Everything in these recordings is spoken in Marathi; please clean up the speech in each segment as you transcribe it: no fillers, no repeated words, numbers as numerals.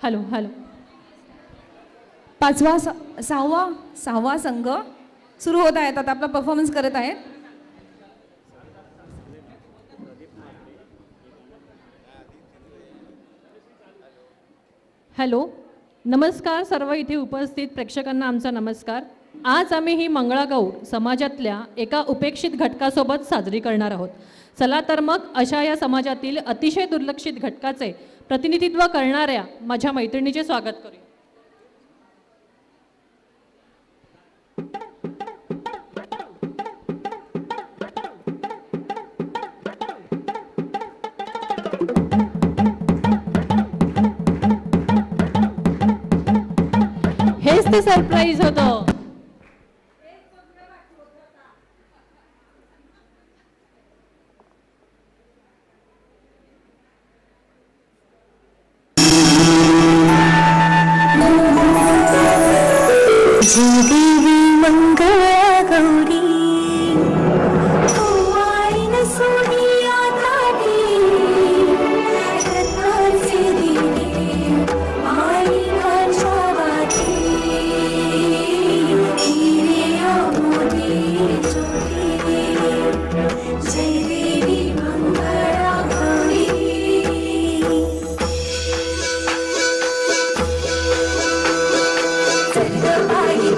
Hello hello. सहावा संघ सुरू होत आहेत, आता आपला परफॉर्मन्स करत आहेत. हॅलो, नमस्कार सर्व इथे उपस्थित प्रेक्षकांना आमचा नमस्कार. आज आम्ही ही मंगळागौर समाजातल्या एका उपेक्षित घटकासोबत साजरी करणार आहोत. चला तर मग अशा या समाजातील अतिशय दुर्लक्षित घटकाचे प्रतिनिधित्व करणाऱ्या माझ्या मैत्रिणीचे स्वागत करूया. हेच ते सरप्राईज होतं. देवी मंगळा गौरी वाईन सोनिया ताटी रत्नाचे दिवे माणिकाच्या वाती हिरे मोती ज्योती जय देवी मंगळा गौरी.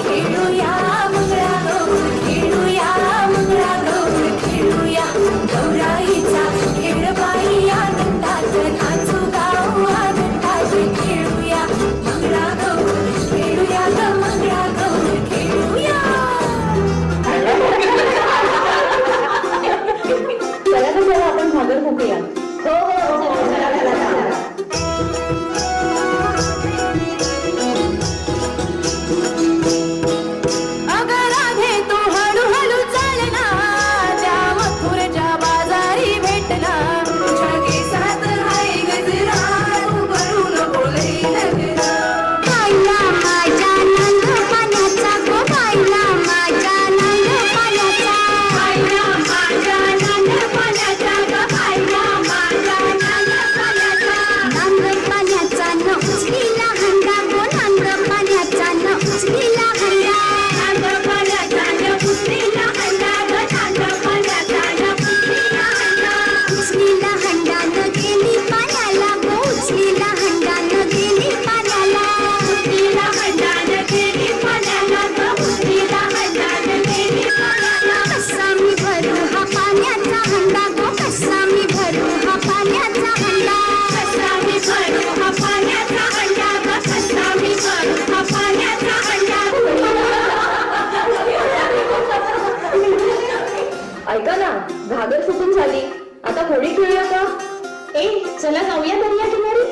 खेळूया मंगळागौर खेळूया मंगळागौर खेळूया गौराईचा खेळ बाई आनंदात नाचू गाऊ आनंदात खेळूया मंगळागौर खेळूया ग मंगळागौर खेळूया. चला तर चला आपण भागर फुकूया. हो हो हो चला चला चला. ऐका ना, घागर सुकून झाली, आता होळी खेळूया का? चला जाऊया दर्या किनारी.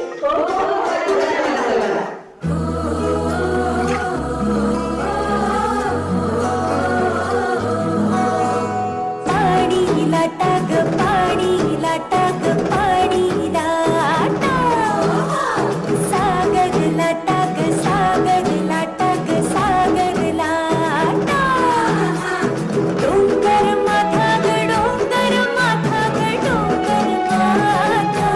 पाणी लाटाग पाणी लाटाग पाणी लाटा सागर लाटाग सागर लाटाग सागर लाटा डोंगर माथा ग डोंगर माथा ग डोंगर माथा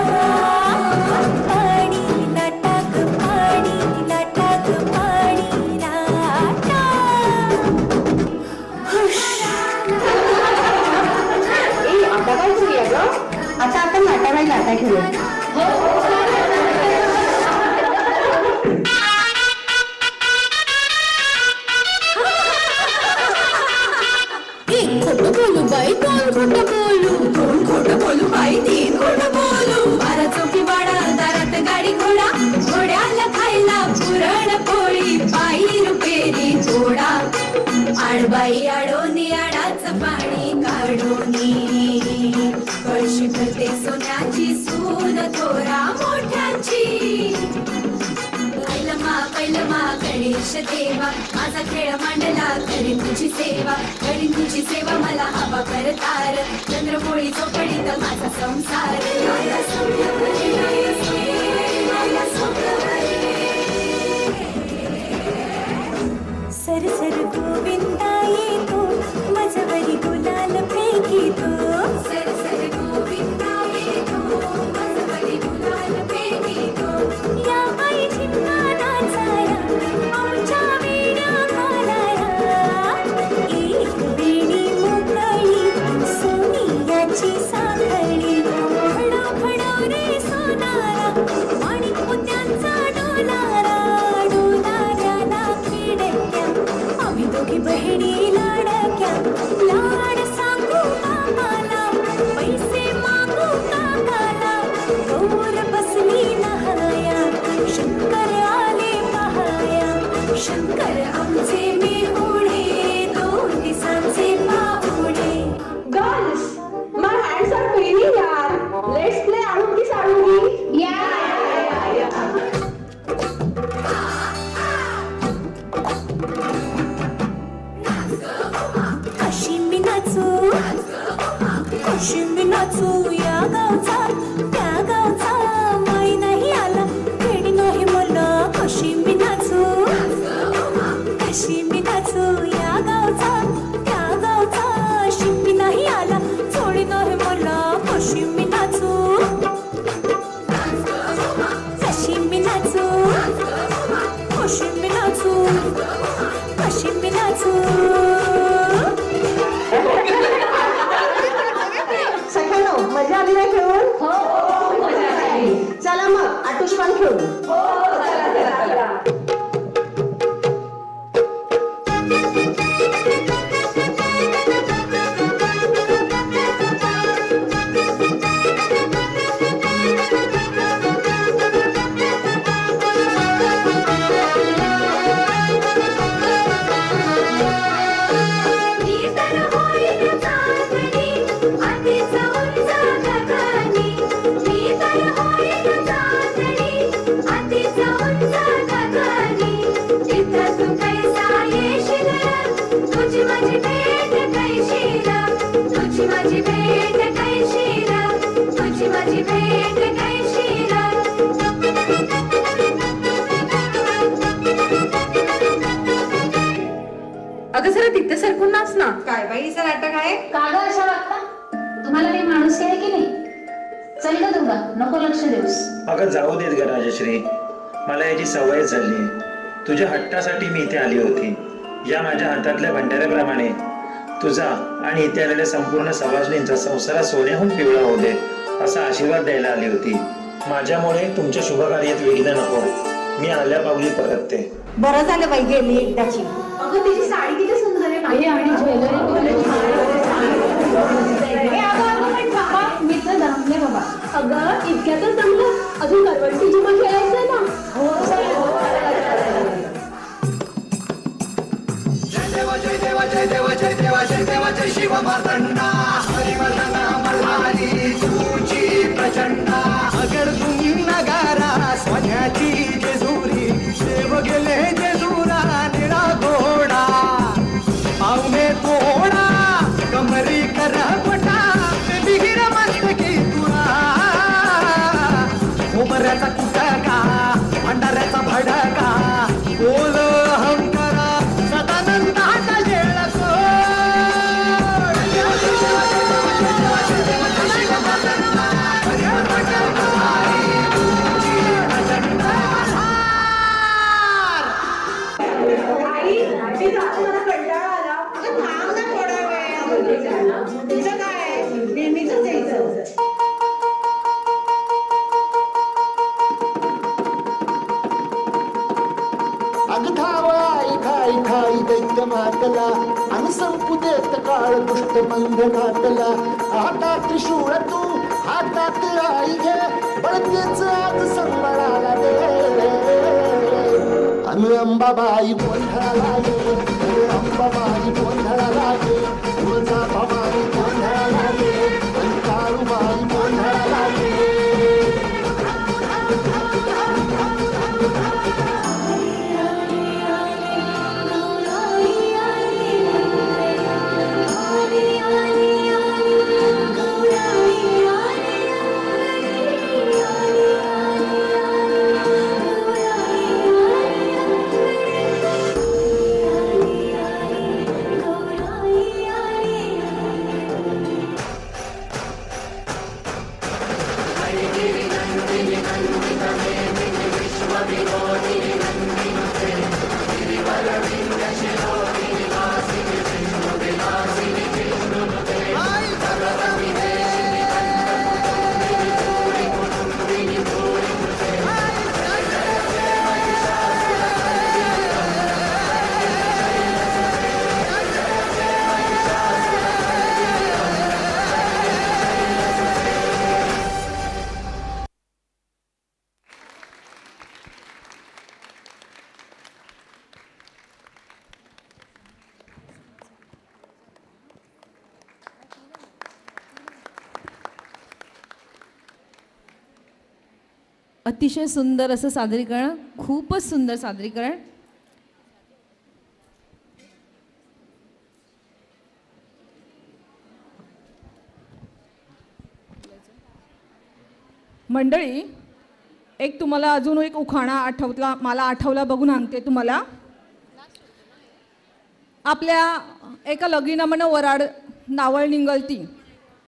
पाणी लाटाग पाणी लाटाग पाणी लाटा. आता काय करूया ग? आता आपण नाटाबाई लाटा खेळूया. एक खोटं बोलू बाई दोन खोटं बोलू दोन खोटं बोलू बाई तीन खोटं बोलू. बारा चौकी वाडा दारात गाडी घोडा घोड्याला खायला पुरण पोळी बाई रुपेरी थोडा आडबाई आडोनी आडाचं पाणी काढोनी कळशी भरते सोन्याची सून थोरा मोठ्याची. पहिलमा गणेश देवा माझा खेळ मांडला करीन तुझी सेवा करीन तुझी सेवा मला हवा करतार चंद्रपोळी चौकडीत माझा संसार. सर सर गोविंदा येतो माझ्यावरी गुलाल फेकीतो. सर सर गोविंदा येतो माझ्यावरी गुलाल फेकीतो. कशी मी नाचू या गावचा त्या गावचा माई नाही आला खेडी नाही मला कशी मी नाचू कशी मी नाचू या गावचा त्या गावचा शिंपी नाही आला चोळी नाही मला कशी मी नाचू कशी मी नाचू कशी मी नाचू कशी मी नाचू सगळ्यांनो मजा आली नाही खेळून हो मजा आली चला मग आटुषपान खेळू अगं जरा तिथे सरकून नाच ना. काय बाईचं नाटक आहे? काग अशा वागता तुम्हाला काही माणूस आहे की नाही? चल ग दुर्गा, नको लक्ष देऊस. अगं जाऊ देत ग राजश्री, मला याची सवय झाली. तुझ्या हट्टासाठी मी इथे आली होती. या माझ्या हातातल्या भंडाऱ्याप्रमाणे तुझा आणि इथे आलेल्या संपूर्ण सवासणींचा संसार सोन्याहून पिवळा होऊ दे असा आशीर्वाद द्यायला आली होती. माझ्यामुळे तुमच्या शुभकार्यात विघ्न नको. मी आल्या पावली परतते. बरं झालं बाई गेली एकदाची. अगं तिची साडी किती सुंदर आहे. आई आणि ज्वेलरी मी तर जमले बाबा. अगं इतक्यातच जमलं. अजून करवंटीची पण खेळायचं ना. जय शिव मार्तंडा हरिवर्धना मल्हारी तुझी प्रचंडा अगर तुम्ही नगारा सोन्याची जेजुरी देव गेले जेजुरा निळा घोडा पावने तोडा कमरी करा पटा बिगिर मस्तकी तुरा उमऱ्याचा कुटका भंडाऱ्याचा भडका बोल हंकरा सदानंदाचा येळको मातला आणि संपुदेत काळ दुष्ट बंध घातला. हातात त्रिशूळ तू हातात आई घे बळतेच आज संबळाला दे. अनु अंबाबाई गोंधळाला गे अंबाबाई गोंधळाला गे तुळजा भवानी गोंधळाला गे आणि काळूबाई गोंधळाला गे. अतिशय सुंदर असं सादरीकरण, खूपच सुंदर सादरीकरण. मंडळी, एक तुम्हाला अजून एक उखाणा मला आठवला बघून आणते तुम्हाला. आपल्या एका लगीना म्हण वराड नावळ निंगलती